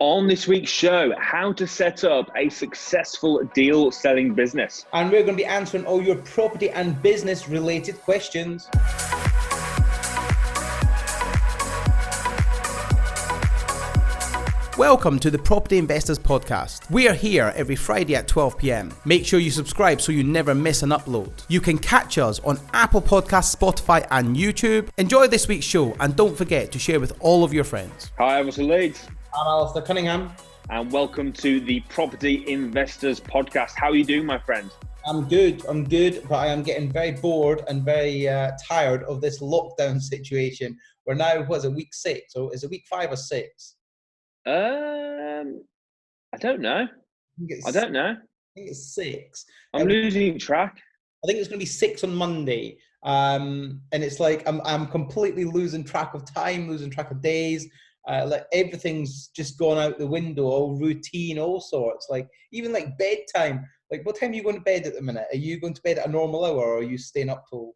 On this week's show, how to set up a successful deal selling business. And we're going to be answering all your property and business related questions. Welcome to the Property Investors Podcast. We are here every Friday at 12 p.m. Make sure you subscribe so you never miss an upload. You can catch us on Apple Podcasts, Spotify and YouTube. Enjoy this week's show and don't forget to share with all of your friends. Hi, I'm Leeds. I'm Alasdair Cunningham. And welcome to the Property Investors Podcast. How are you doing, my friend? I'm good, but I am getting very bored and very tired of this lockdown situation. We're now, week 6? Or is it week 5 or 6? I don't know. I think it's 6. I'm losing track. I think it's going to be 6 on Monday. And it's like I'm completely losing track of time, losing track of days. Like everything's just gone out the window, all routine, all sorts. Like even like bedtime. Like what time are you going to bed at the minute? Are you going to bed at a normal hour, or are you staying up till?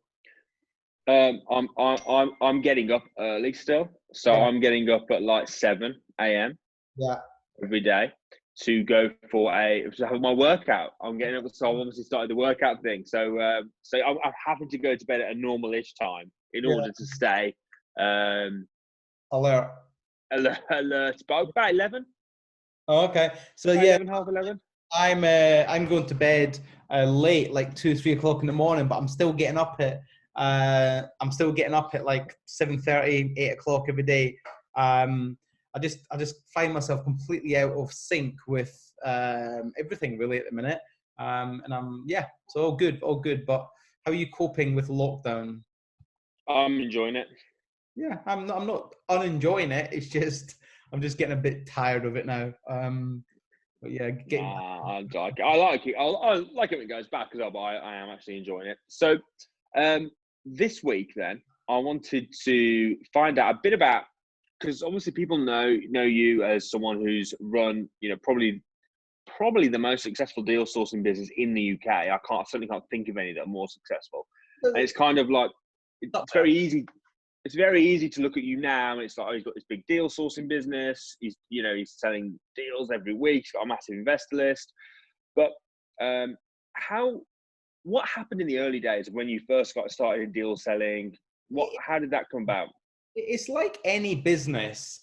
I'm getting up early still, so yeah. I'm getting up at like 7 a.m. Yeah, every day to go to have my workout. I'm getting up, so I've obviously started the workout thing. So I'm having to go to bed at a normal-ish time in order to stay alert, but about 11. Oh, okay. So about yeah, 11, half 11. I'm going to bed late, like 2-3 o'clock in the morning, but I'm still getting up at like 7:30, 8 o'clock every day. I just find myself completely out of sync with everything really at the minute. And so all good. But how are you coping with lockdown? I'm enjoying it. Yeah, I'm not unenjoying it. It's just I'm just getting a bit tired of it now. But yeah, I like it. I like it when it goes back as well, but I am actually enjoying it. So this week, then I wanted to find out a bit about, because obviously people know you as someone who's run, probably the most successful deal sourcing business in the UK. I certainly can't think of any that are more successful. And it's kind of like it's very easy. It's very easy to look at you now, and it's like, oh, he's got this big deal sourcing business. He's selling deals every week. He's got a massive investor list. But what happened in the early days of when you first got started in deal selling? How did that come about? It's like any business.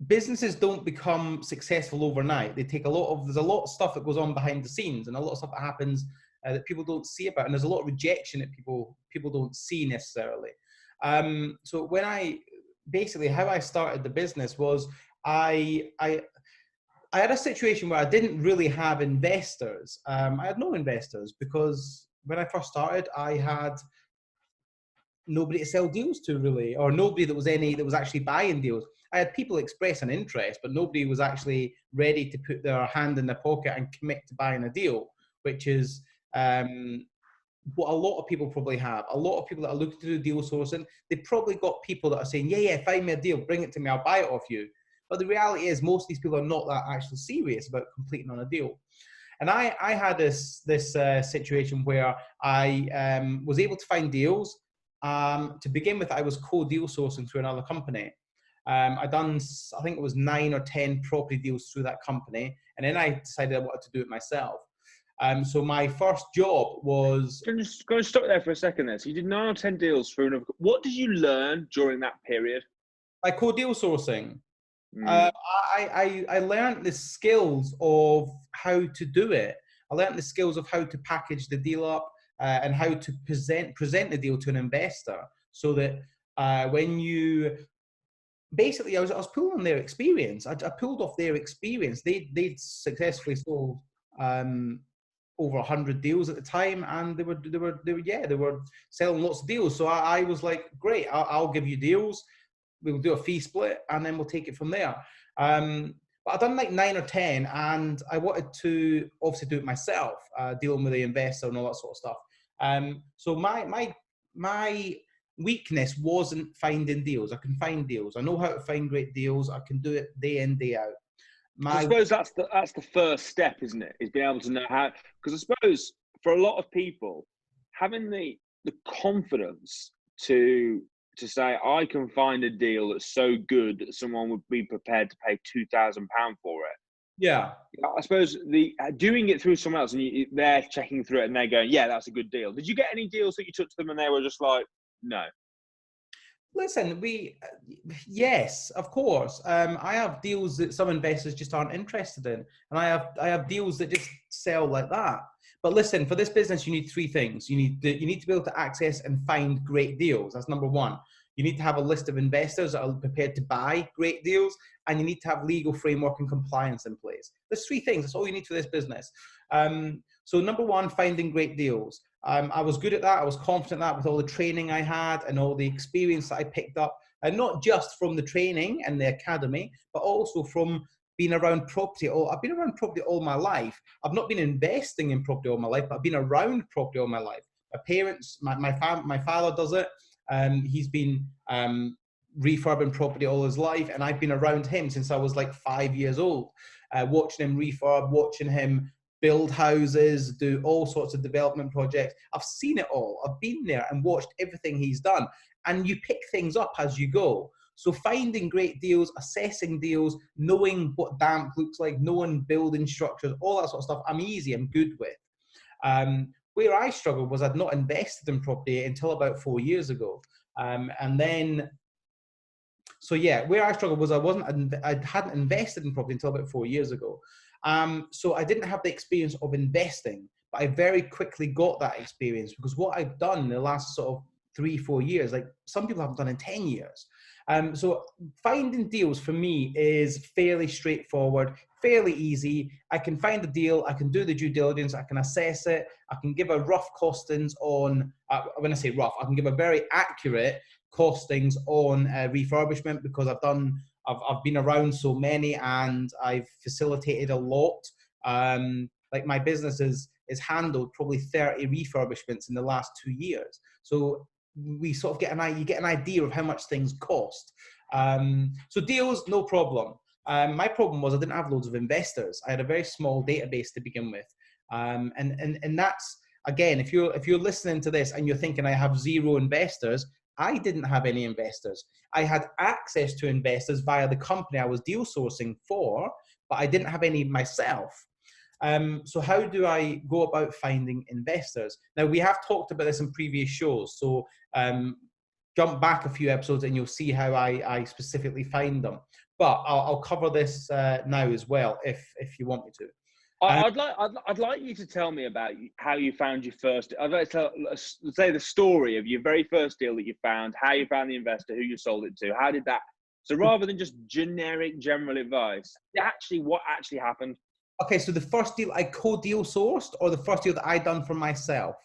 Businesses don't become successful overnight. They take there's a lot of stuff that goes on behind the scenes, and a lot of stuff that happens that people don't see about, and there's a lot of rejection that people don't see necessarily. So when how I started the business was I had a situation where I didn't really have investors. I had no investors because when I first started, I had nobody to sell deals to really, or nobody that was actually buying deals. I had people express an interest, but nobody was actually ready to put their hand in their pocket and commit to buying a deal, which is what a lot of people probably have. A lot of people that are looking to do deal sourcing, they've probably got people that are saying, yeah, find me a deal, bring it to me, I'll buy it off you. But the reality is most of these people are not that actually serious about completing on a deal. And I had this situation where I was able to find deals. To begin with, I was co-deal sourcing through another company. I think it was 9 or 10 property deals through that company. And then I decided I wanted to do it myself. So my first job was... Can just go and stop there for a second there. So you did 9 or 10 deals through another... What did you learn during that period? By co-deal sourcing. I learned the skills of how to do it. I learned the skills of how to package the deal up and how to present the deal to an investor, so that when you... Basically, I was pulling on their experience. I pulled off their experience. They'd successfully sold... over 100 deals at the time, and they were selling lots of deals. So I was like, great, I'll give you deals. We'll do a fee split, and then we'll take it from there. But I've done like 9 or 10, and I wanted to obviously do it myself, dealing with the investor and all that sort of stuff. So my weakness wasn't finding deals. I can find deals. I know how to find great deals. I can do it day in, day out. I suppose that's the first step, isn't it? Is being able to know how. Because I suppose for a lot of people, having the confidence to to say I can find a deal that's so good that someone would be prepared to pay £2,000 for it. Yeah. I suppose the doing it through someone else and they're checking through it and they're going, yeah, that's a good deal. Did you get any deals that you took to them and they were just like, no? Listen, yes, of course. I have deals that some investors just aren't interested in, and I have deals that just sell like that. But listen, for this business, you need three things. You need to be able to access and find great deals. That's number one. You need to have a list of investors that are prepared to buy great deals, and you need to have legal framework and compliance in place. There's three things. That's all you need for this business. So number one, finding great deals. I was good at that. I was confident at that with all the training I had and all the experience that I picked up, and not just from the training and the academy, but also from being around property. I've been around property all my life. I've not been investing in property all my life, but I've been around property all my life. My parents, my father does it. He's been refurbing property all his life, and I've been around him since I was like 5 years old, watching him refurb, watching him build houses, do all sorts of development projects. I've seen it all. I've been there and watched everything he's done. And you pick things up as you go. So finding great deals, assessing deals, knowing what damp looks like, knowing building structures, all that sort of stuff, I'm good with. Where I struggled was I'd not invested in property until about 4 years ago. Where I struggled was I hadn't invested in property until about 4 years ago. So I didn't have the experience of investing, but I very quickly got that experience because what I've done in the last sort of 3-4 years, like some people haven't done in 10 years. So finding deals for me is fairly straightforward, fairly easy. I can find a deal, I can do the due diligence, I can assess it, I can give a rough costings on, when I say rough, I can give a very accurate costings on refurbishment because I've been around so many and I've facilitated a lot. Like my business is handled probably 30 refurbishments in the last 2 years. So we sort of you get an idea of how much things cost. So deals, no problem. My problem was I didn't have loads of investors. I had a very small database to begin with. And that's, again, if you're listening to this and you're thinking I have zero investors, I didn't have any investors. I had access to investors via the company I was deal sourcing for, but I didn't have any myself. So how do I go about finding investors? Now, we have talked about this in previous shows. So jump back a few episodes and you'll see how I specifically find them. But I'll cover this now as well, if you want me to. I'd like you to tell me about how you found your first. I'd like to say the story of your very first deal that you found, how you found the investor, who you sold it to, how did that. So rather than just generic general advice, what actually happened? Okay, so the first deal I co-deal sourced, or the first deal that I done for myself?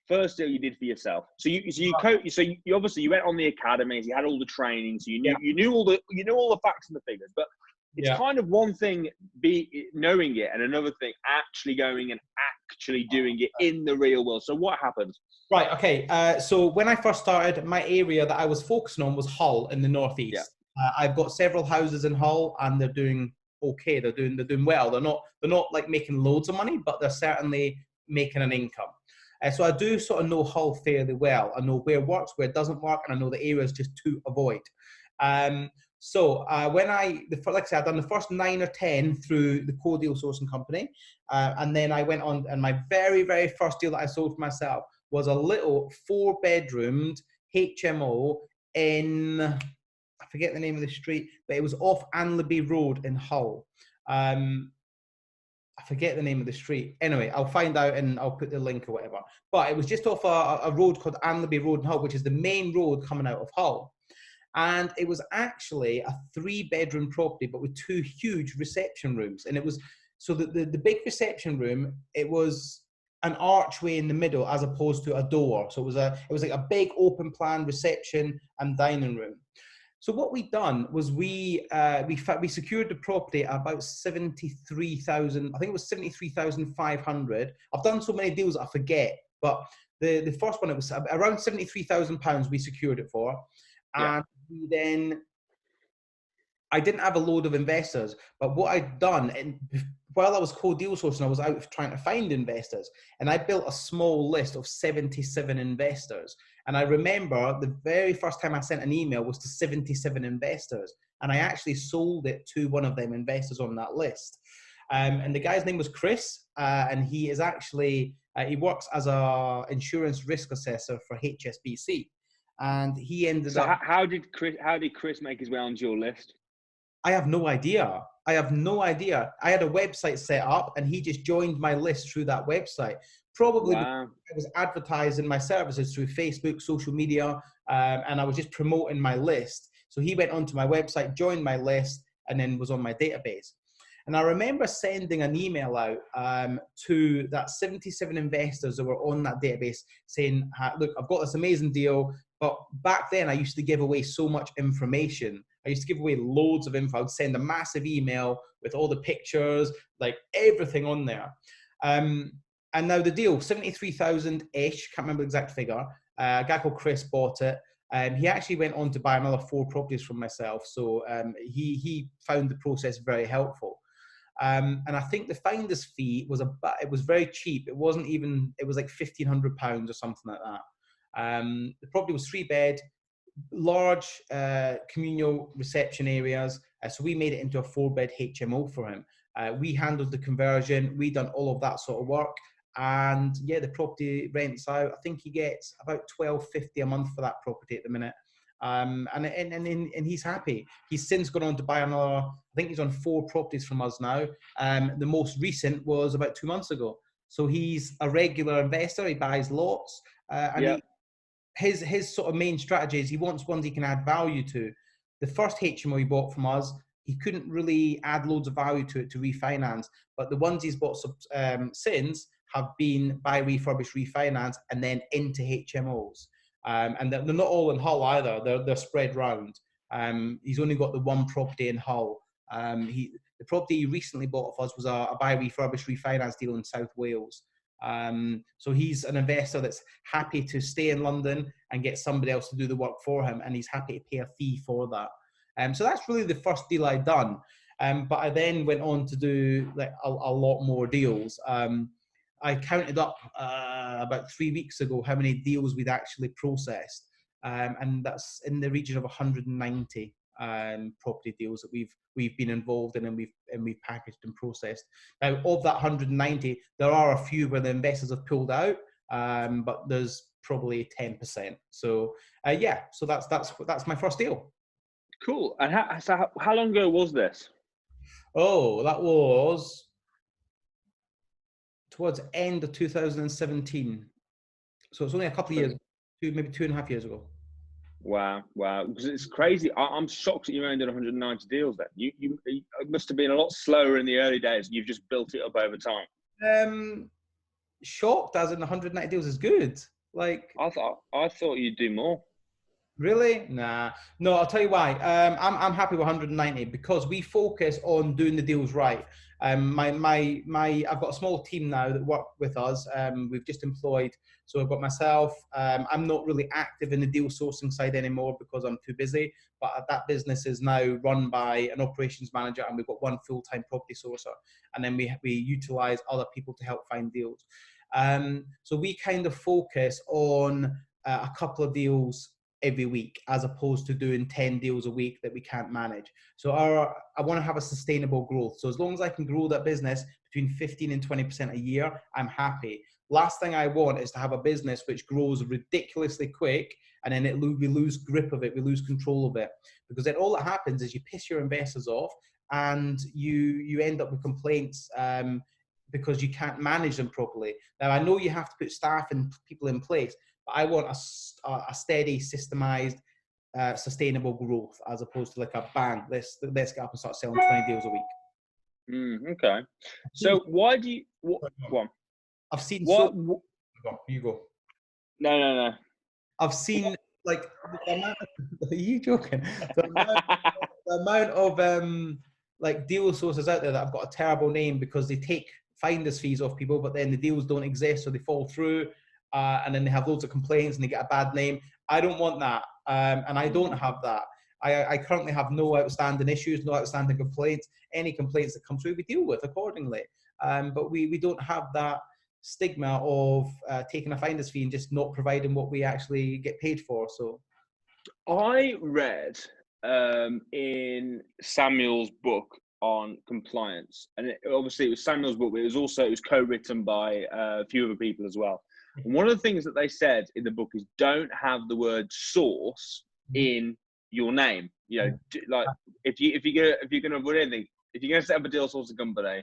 First deal you did for yourself. So you obviously you went on the academies, you had all the training, so you knew all the facts and the figures, but it's kind of one thing knowing it and another thing actually going and actually doing it in the real world. So what happened? Right. Okay. So when I first started, my area that I was focusing on was Hull in the northeast. I've got several houses in Hull, and they're doing okay. They're doing well. They're not like making loads of money, but they're certainly making an income. So I do sort of know Hull fairly well. I know where it works, where it doesn't work, and I know the areas just to avoid. When like I said, I've done the first 9 or 10 through the co-deal sourcing company. And then I went on, and my very, very first deal that I sold for myself was a little 4-bedroomed HMO in, I forget the name of the street, but it was off Anlaby Road in Hull. I forget the name of the street. Anyway, I'll find out and I'll put the link or whatever. But it was just off a road called Anlaby Road in Hull, which is the main road coming out of Hull. And it was actually a 3-bedroom property, but with 2 huge reception rooms. And it was, so the big reception room, it was an archway in the middle as opposed to a door. So it was like a big open plan reception and dining room. So what we'd done was we secured the property at about 73,000. I think it was 73,500. I've done so many deals I forget, but the first one, it was around £73,000 we secured it for. And then I didn't have a load of investors, but what I'd done while I was co-deal sourcing, I was out trying to find investors, and I built a small list of 77 investors. And I remember the very first time I sent an email was to 77 investors, and I actually sold it to one of them investors on that list. And the guy's name was Chris, and he is actually he works as a insurance risk assessor for HSBC, and he ended So up. how did Chris make his way onto your list? I have no idea. I have no idea. I had a website set up and he just joined my list through that website. Probably because Wow. I was advertising my services through Facebook, social media, and I was just promoting my list. So he went onto my website, joined my list, and then was on my database. And I remember sending an email out to that 77 investors that were on that database saying, look, I've got this amazing deal. But back then, I used to give away so much information. I used to give away loads of info. I'd send a massive email with all the pictures, like everything on there. And now the deal, 73,000-ish, can't remember the exact figure. A guy called Chris bought it. He actually went on to buy another 4 properties from myself. So he found the process very helpful. And I think the finder's fee was it was very cheap. It wasn't even, it was like £1,500 or something like that. The property was 3-bed, large communal reception areas. So we made it into a 4-bed HMO for him. We handled the conversion. We done all of that sort of work. And yeah, the property rents out. I think he gets about £1,250 a month for that property at the minute. And he's happy. He's since gone on to buy another, I think he's on 4 properties from us now. The most recent was about 2 months ago. So he's a regular investor. He buys lots. And his sort of main strategy is he wants ones he can add value to. The first HMO he bought from us, he couldn't really add loads of value to it to refinance. But the ones he's bought since have been buy, refurbish, refinance, and then into HMOs. And they're not all in Hull either. They're spread round. He's only got the 1 property in Hull. The property he recently bought of us was a buy, refurbish, refinance deal in South Wales. So he's an investor that's happy to stay in London and get somebody else to do the work for him, and he's happy to pay a fee for that. So that's really the first deal I'd done. But I then went on to do like a lot more deals. I counted up about 3 weeks ago how many deals we'd actually processed, and that's in the region of 190 property deals that we've been involved in, and we've packaged and processed. Now, of that 190, there are a few where the investors have pulled out, but there's probably 10%. So so that's my first deal. Cool. And how long ago was this? Oh, that was towards the end of 2017. So it's only a couple of years, maybe 2.5 years ago. Wow. Because it's crazy. I'm shocked that you only did 190 deals then. You it must have been a lot slower in the early days. You've just built it up over time. Shocked as in 190 deals is good. Like I thought you'd do more. Really? Nah. No, I'll tell you why. I'm happy with 190 because we focus on doing the deals right. I've got a small team now that work with us. We've just employed, so I've got myself. I'm not really active in the deal sourcing side anymore because I'm too busy. But that business is now run by an operations manager, and we've got 1 full-time property sourcer, and then we utilize other people to help find deals. So we kind of focus on a couple of deals every week, as opposed to doing 10 deals a week that we can't manage. So I want to have a sustainable growth. So as long as I can grow that business between 15 and 20% a year, I'm happy. Last thing I want is to have a business which grows ridiculously quick and then we lose grip of it, we lose control of it. Because then all that happens is you piss your investors off and you end up with complaints because you can't manage them properly. Now, I know you have to put staff and people in place, but I want a steady, systemized, sustainable growth as opposed to like a bang, let's get up and start selling 20 deals a week. Okay. So why do you... Go on. I've seen What? You go. No. I've seen like the amount of, are you joking? The amount of like deal sources out there that have got a terrible name because they take finder's fees off people, but then the deals don't exist, so they fall through. And then they have loads of complaints and they get a bad name. I don't want that. And I don't have that. I currently have no outstanding issues, no outstanding complaints. Any complaints that come through, we deal with accordingly. But we don't have that stigma of taking a finder's fee and just not providing what we actually get paid for. So I read in Samuel's book on compliance, and obviously it was Samuel's book, but it was co-written by a few other people as well. And one of the things that they said in the book is don't have the word source in your name. You know, like if you're gonna run anything, if you're gonna set up a deal sourcing company,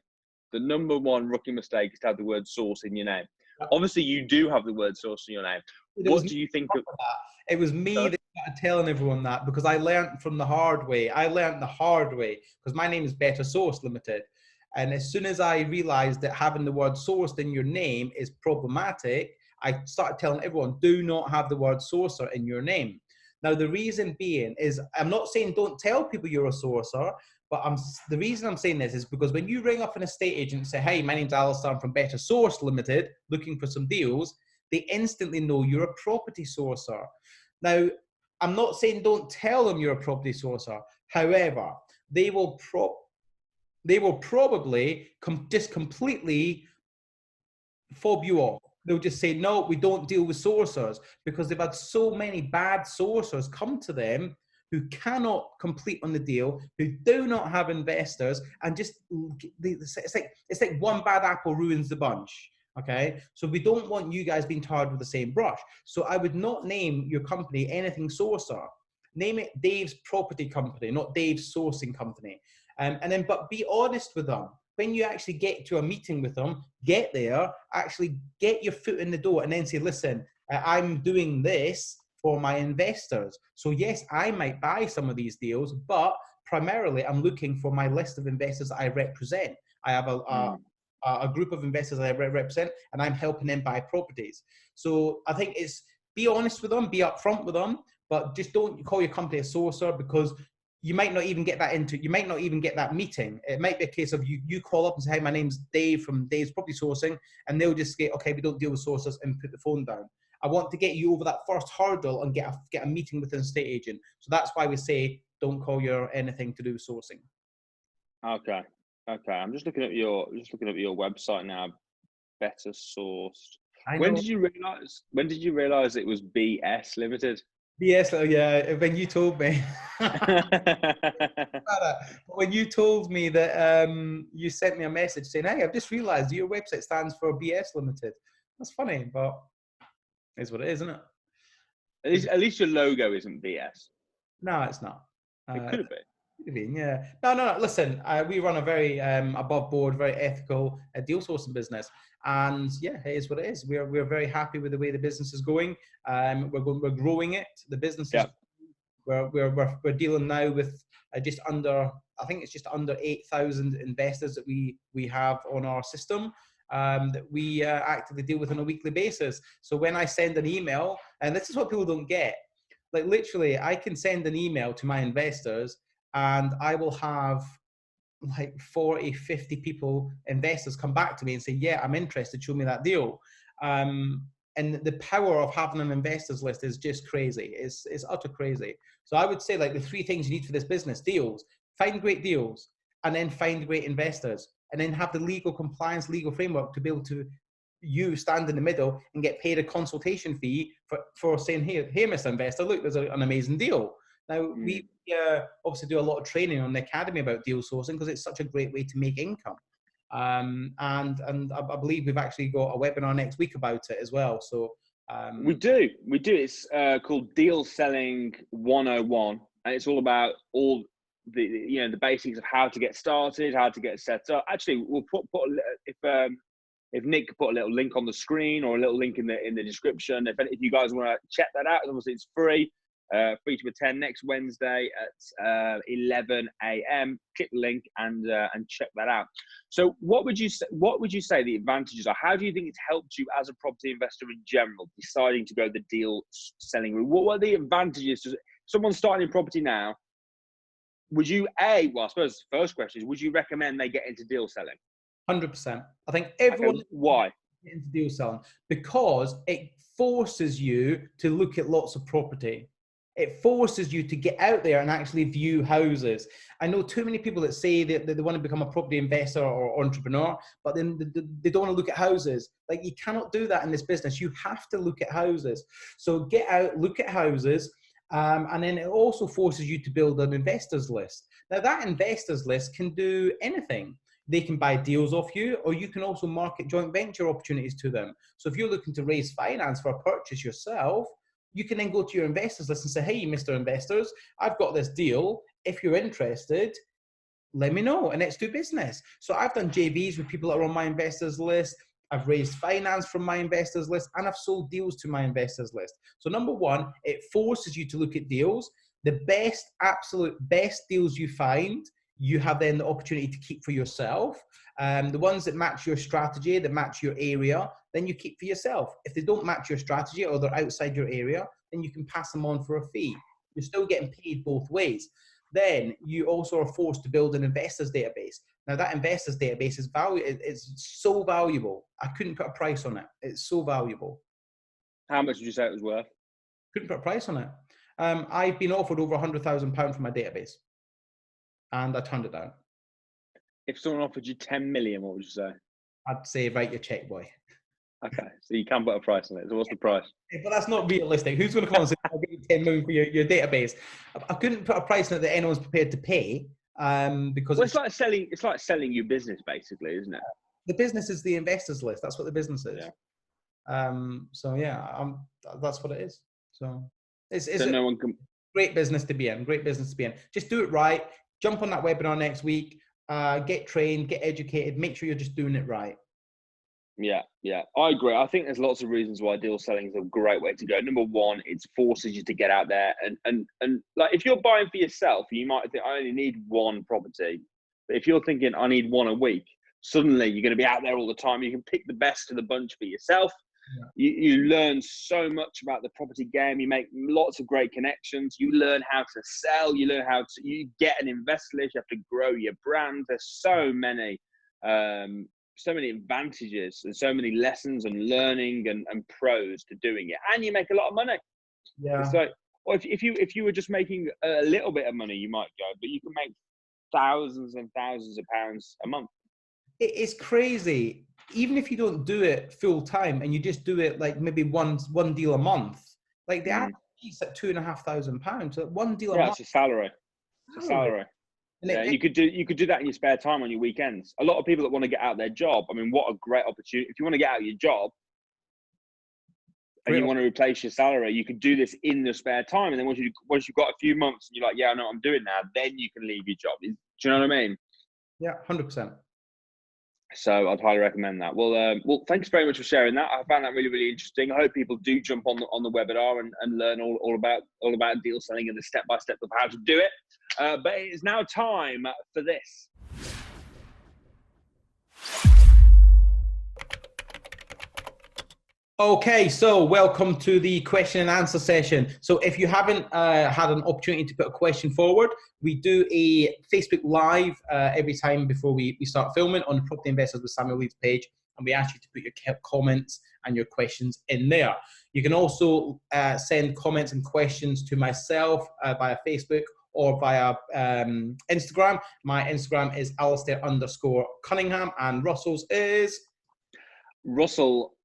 the number one rookie mistake is to have the word source in your name. Obviously, you do have the word source in your name. What do you think of that? It was me that started telling everyone that, because I learned from the hard way. I learned the hard way because my name is Better Source Limited. And as soon as I realized that having the word sourced in your name is problematic, I started telling everyone, do not have the word sourcer in your name. Now, the reason being is, I'm not saying don't tell people you're a sourcer, but the reason I'm saying this is because when you ring up an estate agent and say, hey, my name's Alasdair, I'm from Better Source Limited, looking for some deals, they instantly know you're a property sourcer. Now, I'm not saying don't tell them you're a property sourcer. However, they will probably just completely fob you off. They'll just say, no, we don't deal with sourcers, because they've had so many bad sourcers come to them who cannot complete on the deal, who do not have investors, and just it's like one bad apple ruins the bunch. Okay, so we don't want you guys being tarred with the same brush. So I would not name your company anything sourcer. Name it Dave's Property Company, not Dave's Sourcing Company. But be honest with them. When you actually get to a meeting with them, get there, actually get your foot in the door, and then say, listen, I'm doing this for my investors. So yes, I might buy some of these deals, but primarily I'm looking for my list of investors I represent. I have a group of investors I represent, and I'm helping them buy properties. So I think it's, be honest with them, be upfront with them, but just don't call your company a sourcer, because you might not even get that meeting. It might be a case of you call up and say, hey, my name's Dave from Dave's Property Sourcing, and they'll just say, okay, we don't deal with sourcers, and put the phone down. I want to get you over that first hurdle and get a meeting with an estate agent. So that's why we say don't call your anything to do with sourcing. Okay. I'm just looking at your website now. Better Sourced. When did you realize it was BS Limited? Yes, yeah. When you told me, when you told me that you sent me a message saying, "Hey, I've just realised your website stands for BS Limited." That's funny, but it's what it is, isn't it? At least your logo isn't BS. No, it's not. It could have been. Yeah. No. Listen, we run a very above board, very ethical deal sourcing business, and yeah, it is what it is. We're very happy with the way the business is going. We're growing it. The business is. We're dealing now with just under, I think it's just under 8,000 investors that we have on our system. That we actively deal with on a weekly basis. So when I send an email, and this is what people don't get, like literally, I can send an email to my investors, and I will have like 40, 50 people, investors, come back to me and say, yeah, I'm interested, show me that deal. And the power of having an investors list is just crazy. It's utter crazy. So I would say, like, the three things you need for this business: deals, find great deals, and then find great investors, and then have the legal compliance, legal framework to be able to stand in the middle and get paid a consultation fee for saying, hey, Mr. Investor, look, there's an amazing deal. Now, we obviously do a lot of training on the academy about deal sourcing, because it's such a great way to make income. And I believe we've actually got a webinar next week about it as well. So we do. It's called Deal Selling 101, and it's all about all the basics of how to get started, how to get set up. Actually, we'll put if Nick could put a little link on the screen, or a little link in the description, if you guys want to check that out, obviously it's free. Free to attend next Wednesday at 11 a.m. Click the link and check that out. So, what would you say the advantages are? How do you think it's helped you as a property investor in general, deciding to go the deal selling route? What are the advantages to someone starting in property now? Would you I suppose the first question is, would you recommend they get into deal selling? 100%. I think everyone. Okay, why? Get into deal selling because it forces you to look at lots of property. It forces you to get out there and actually view houses. I know too many people that say that they want to become a property investor or entrepreneur, but then they don't want to look at houses. Like, you cannot do that in this business. You have to look at houses. So get out, look at houses, and then it also forces you to build an investors list. Now, that investors list can do anything. They can buy deals off you, or you can also market joint venture opportunities to them. So if you're looking to raise finance for a purchase yourself, you can then go to your investors list and say, hey, Mr. Investors, I've got this deal. If you're interested, let me know, and let's do business. So I've done JVs with people that are on my investors list. I've raised finance from my investors list, and I've sold deals to my investors list. So number one, it forces you to look at deals. The best, absolute best deals you find, you have then the opportunity to keep for yourself. The ones that match your strategy, that match your area, then you keep for yourself. If they don't match your strategy or they're outside your area, then you can pass them on for a fee. You're still getting paid both ways. Then you also are forced to build an investors database. Now, that investors database is it's so valuable. I couldn't put a price on it. It's so valuable. How much did you say it was worth? Couldn't put a price on it. I've been offered over £100,000 for my database, and I turned it down. If someone offered you 10 million, what would you say? I'd say, write your check, boy. Okay, so you can't put a price on it. So what's the price? But that's not realistic. Who's going to come on and say, I'll give you 10 million for your database? I couldn't put a price on it that anyone's prepared to pay, because it's like selling. It's like selling your business, basically, isn't it? The business is the investors list. That's what the business is. Yeah. So yeah, that's what it is. So it's so no one can. Great business to be in. Great business to be in. Just do it right. Jump on that webinar next week. Get trained. Get educated. Make sure you're just doing it right. Yeah, I agree. I think there's lots of reasons why deal selling is a great way to go. Number one, it forces you to get out there and like, if you're buying for yourself, you might think I only need one property. But if you're thinking I need one a week, suddenly you're going to be out there all the time. You can pick the best of the bunch for yourself. Yeah. You learn so much about the property game. You make lots of great connections. You learn how to sell. You learn how to. You get an investor list. You have to grow your brand. There's so many advantages and so many lessons and learning and pros to doing it, and you make a lot of money. Yeah. So, or if you were just making a little bit of money, you might go, but you can make thousands and thousands of pounds a month. It's crazy. Even if you don't do it full time and you just do it like maybe one deal a month, like the average is at £2,500. So one deal a month. Yeah, it's a salary. It's a salary. Yeah, you could do that in your spare time on your weekends. A lot of people that want to get out their job. I mean, what a great opportunity! If you want to get out of your job and you want to replace your salary, you could do this in your spare time. And then once you've got a few months and you're like, yeah, I know what I'm doing now, then you can leave your job. Do you know what I mean? Yeah, 100%. So I'd highly recommend that. Well, thanks very much for sharing that. I found that really, really interesting. I hope people do jump on the webinar and learn all about deal selling and the step-by-step of how to do it. But it is now time for this. Okay, so welcome to the question and answer session. So if you haven't had an opportunity to put a question forward, we do a Facebook Live every time before we start filming on the Property Investors with Samuel Leeds page, and we ask you to put your comments and your questions in there. You can also send comments and questions to myself via Facebook or via Instagram. My Instagram is Alasdair_Cunningham, and Russell's is Russell.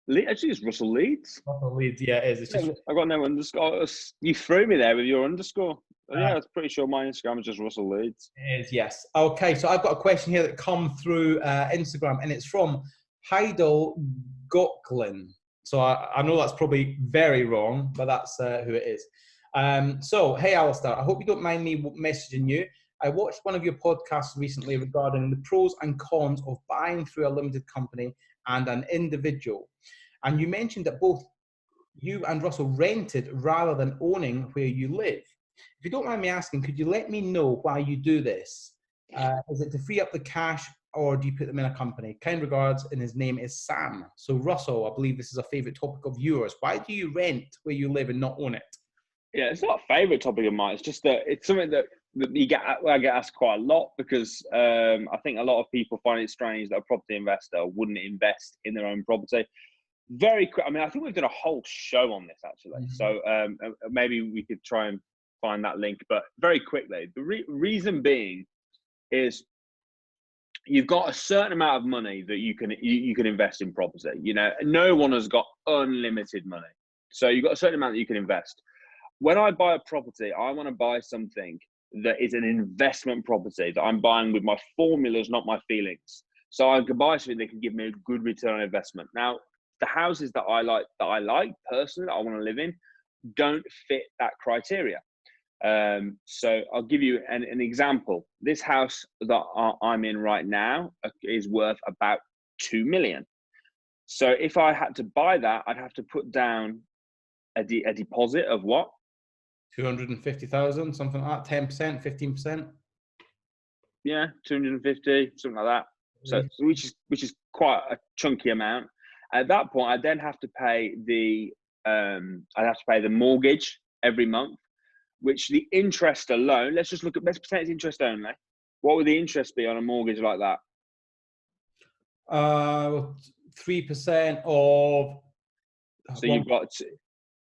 Actually, it's Russell Leeds. Russell Leeds, yeah, it is. It's just... I've got no underscore. You threw me there with your underscore. Yeah, I was pretty sure my Instagram is just Russell Leeds. It is, yes. Okay, so I've got a question here that come through Instagram, and it's from Heidel Gocklin. So I know that's probably very wrong, but that's who it is. So, hey, Alasdair, I hope you don't mind me messaging you. I watched one of your podcasts recently regarding the pros and cons of buying through a limited company and an individual. And you mentioned that both you and Russell rented rather than owning where you live. If you don't mind me asking, could you let me know why you do this? Is it to free up the cash, or do you put them in a company? Kind regards, and his name is Sam. So Russell, I believe this is a favourite topic of yours. Why do you rent where you live and not own it? Yeah, it's not a favourite topic of mine. It's just that it's something that I get asked quite a lot, because I think a lot of people find it strange that a property investor wouldn't invest in their own property. very quick. I mean, I think we've done a whole show on this actually. Mhm. So maybe we could try and find that link. But very quickly, the reason being is you've got a certain amount of money that you can invest in property. You know, no one has got unlimited money, so you've got a certain amount that you can invest. When I buy a property, I want to buy something that is an investment property that I'm buying with my formulas, not my feelings. So I can buy something that can give me a good return on investment. Now, the houses that I like personally, that I want to live in, don't fit that criteria. So I'll give you an example. This house that I'm in right now is worth about 2 million. So if I had to buy that, I'd have to put down a deposit of what? 250,000, something like that, 10%, 15%. Yeah, 250, something like that. So which is quite a chunky amount. At that point, I then have to pay the mortgage every month, which the interest alone, let's pretend it's interest only. What would the interest be on a mortgage like that? 3% of. So you've got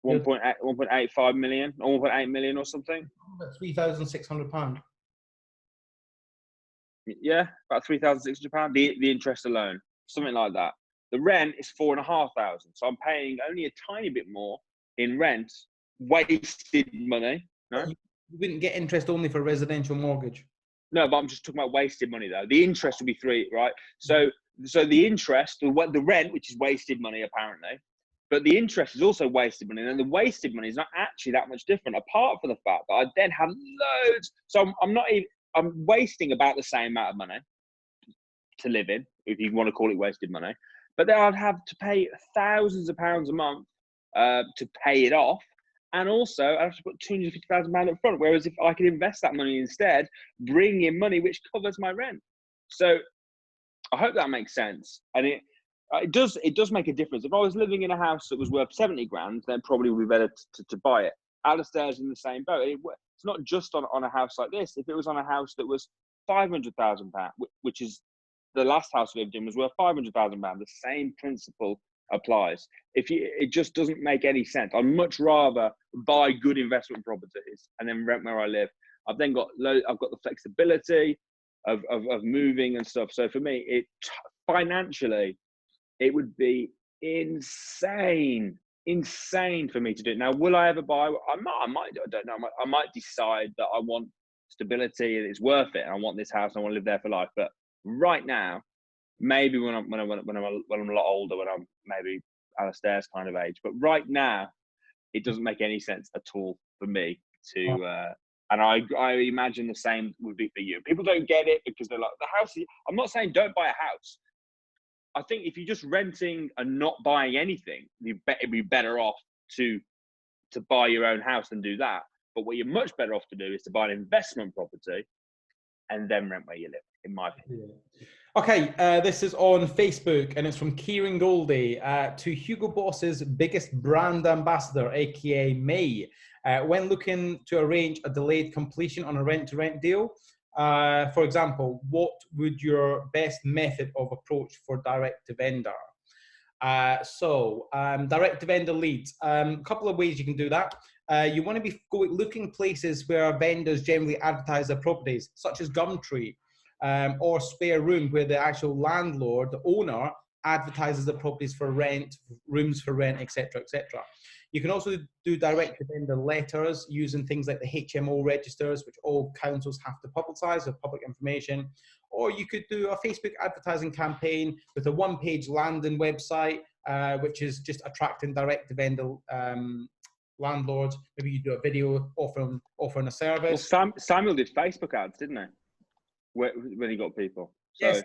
1.85 million or 1.8 million or something. £3,600. Yeah, about £3,600. The interest alone, something like that. The rent is 4,500. So I'm paying only a tiny bit more in rent, wasted money. No, You wouldn't get interest only for residential mortgage. no, but I'm just talking about wasted money though. The interest would be three, right? So the interest, the rent, which is wasted money apparently, but the interest is also wasted money, and the wasted money is not actually that much different, apart from the fact that I then have loads. So I'm wasting about the same amount of money to live in, if you want to call it wasted money. But then I'd have to pay thousands of pounds a month to pay it off. And also, I have to put £250,000 up front. Whereas if I could invest that money instead, bring in money which covers my rent. So I hope that makes sense. And it does make a difference. If I was living in a house that was worth 70 grand, then probably would be better to buy it. Alasdair's in the same boat. It's not just on a house like this. If it was on a house that was £500,000, which is the last house I lived in was worth £500,000, the same principle applies. It just doesn't make any sense. I'd much rather buy good investment properties and then rent where I live. I've got the flexibility of moving and stuff. So for me, financially, it would be insane for me to do it. Now, will I ever buy? I might. I don't know. I might decide that I want stability and it's worth it, and I want this house and I want to live there for life. But right now, maybe when I'm a lot older, when I'm maybe Alasdair's kind of age. But right now, it doesn't make any sense at all for me to. And I imagine the same would be for you. People don't get it because they're like, the house. I'm not saying don't buy a house. I think if you're just renting and not buying anything, you'd be better off to buy your own house and do that. But what you're much better off to do is to buy an investment property and then rent where you live, in my opinion. Okay, this is on Facebook and it's from Kieran Goldie. To Hugo Boss's biggest brand ambassador, aka May, when looking to arrange a delayed completion on a rent-to-rent deal, for example, what would your best method of approach for direct-to-vendor? Direct-to-vendor leads. A couple of ways you can do that. You want to be looking places where vendors generally advertise their properties, such as Gumtree, or Spare Room, where the actual landlord, the owner, advertises the properties for rent, rooms for rent, etc., etc. You can also do direct-to-vendor letters using things like the HMO registers, which all councils have to publicise with public information. Or you could do a Facebook advertising campaign with a one-page landing website, which is just attracting direct-to-vendor landlords. Maybe you do a video offering a service. Well, Samuel did Facebook ads, didn't he? When he got people. So. Yes.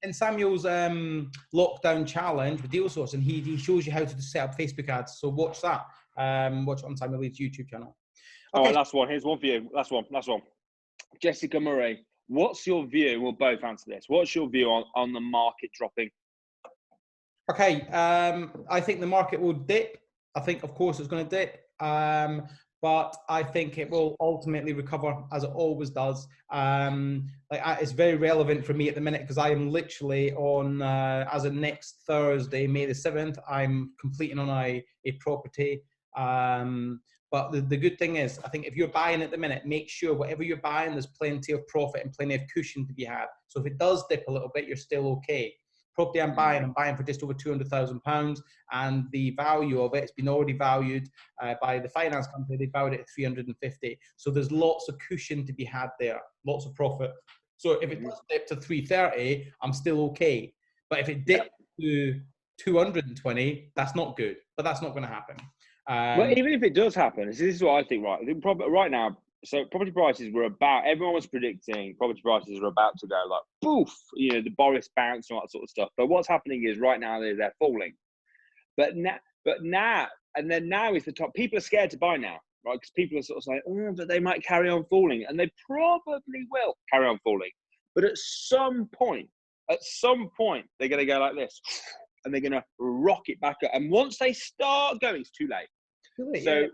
In Samuel's lockdown challenge with deal source, and he shows you how to set up Facebook ads. So watch that. Watch it on Samuel Leeds' YouTube channel. Okay. All right, last one. Here's one for you. Last one. Jessica Murray, what's your view? We'll both answer this. What's your view on the market dropping? Okay. I think the market will dip. I think, of course, it's going to dip. but I think it will ultimately recover as it always does. It's very relevant for me at the minute because I am literally on, as of next Thursday, May the 7th, I'm completing on a property. But the good thing is, I think if you're buying at the minute, make sure whatever you're buying, there's plenty of profit and plenty of cushion to be had. So if it does dip a little bit, you're still okay. Property I'm buying for just over £200,000, and the value of it's been already valued by the finance company. They valued it at 350. So there's lots of cushion to be had there, lots of profit. So if it does dip to 330, I'm still okay. But if it dips to 220, that's not good. But that's not going to happen. Well, even if it does happen, this is what I think. Right, I think right now. So property prices were about, everyone was predicting property prices were about to go like poof, the Boris bounce and all that sort of stuff. But what's happening is right now they're falling. But now is the top. People are scared to buy now, right? Because people are sort of saying, oh, but they might carry on falling, and they probably will carry on falling. But at some point, they're going to go like this, and they're going to rock it back up. And once they start going, it's too late.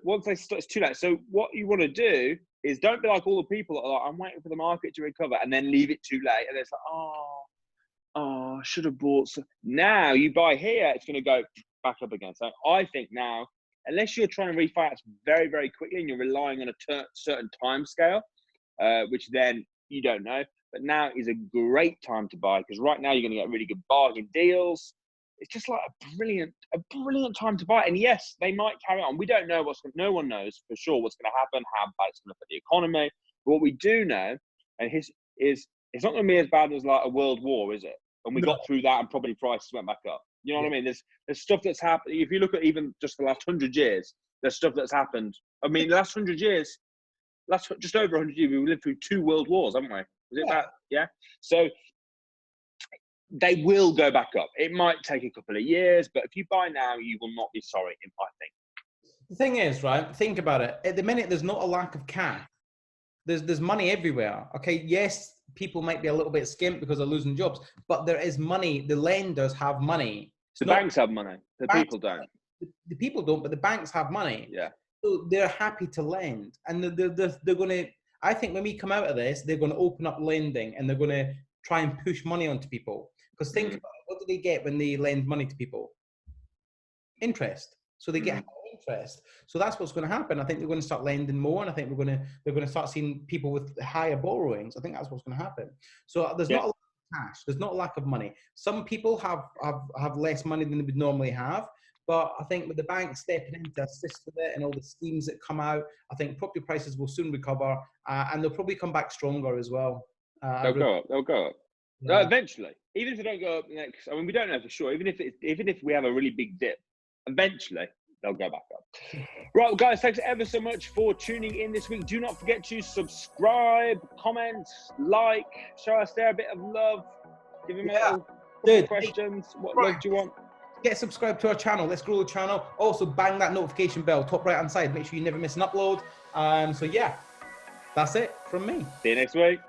Once they start, it's too late. So what you want to do is don't be like all the people that are like, I'm waiting for the market to recover, and then leave it too late. And it's like, I should have bought some. Now you buy here, it's going to go back up again. So I think now, unless you're trying to refinance very, very quickly and you're relying on a certain time scale, which then you don't know, but now is a great time to buy, because right now you're going to get really good bargain deals. It's just like a brilliant time to buy. And yes, they might carry on. We don't know no one knows for sure what's going to happen, how bad it's going to affect the economy. But what we do know, and is it's not going to be as bad as like a world war, is it? And we got through that and property prices went back up. You know what I mean? There's stuff that's happened. If you look at even just the last 100 years, there's stuff that's happened. I mean, the last 100 years, just over 100 years, we lived through 2 world wars, haven't we? Was it about, yeah? So they will go back up. It might take a couple of years, but if you buy now, you will not be sorry, in my thing. The thing is, right, think about it. At the minute, there's not a lack of cash. There's money everywhere. Okay, yes, people might be a little bit skimp because they're losing jobs, but there is money. The lenders have money. The banks have money. The people don't. The people don't, but the banks have money. Yeah. So they're happy to lend. And they're going to, I think when we come out of this, they're going to open up lending and they're going to try and push money onto people. Because think about it, what do they get when they lend money to people? Interest. So they get interest. So that's what's going to happen. I think they're going to start lending more, and I think they're going to start seeing people with higher borrowings. I think that's what's going to happen. So there's not a lack of cash. There's not a lack of money. Some people have less money than they would normally have. But I think with the bank stepping in to assist with it and all the schemes that come out, I think property prices will soon recover, and they'll probably come back stronger as well. They'll go up. Yeah. Eventually, even if they don't go up next, I mean, we don't know for sure. Even if we have a really big dip, eventually they'll go back up. Right, well, guys, thanks ever so much for tuning in this week. Do not forget to subscribe, comment, like, show Alasdair a bit of love, give him a couple of questions. What love do you want? Get subscribed to our channel. Let's grow the channel. Also, bang that notification bell, top right hand side. Make sure you never miss an upload. So yeah, that's it from me. See you next week.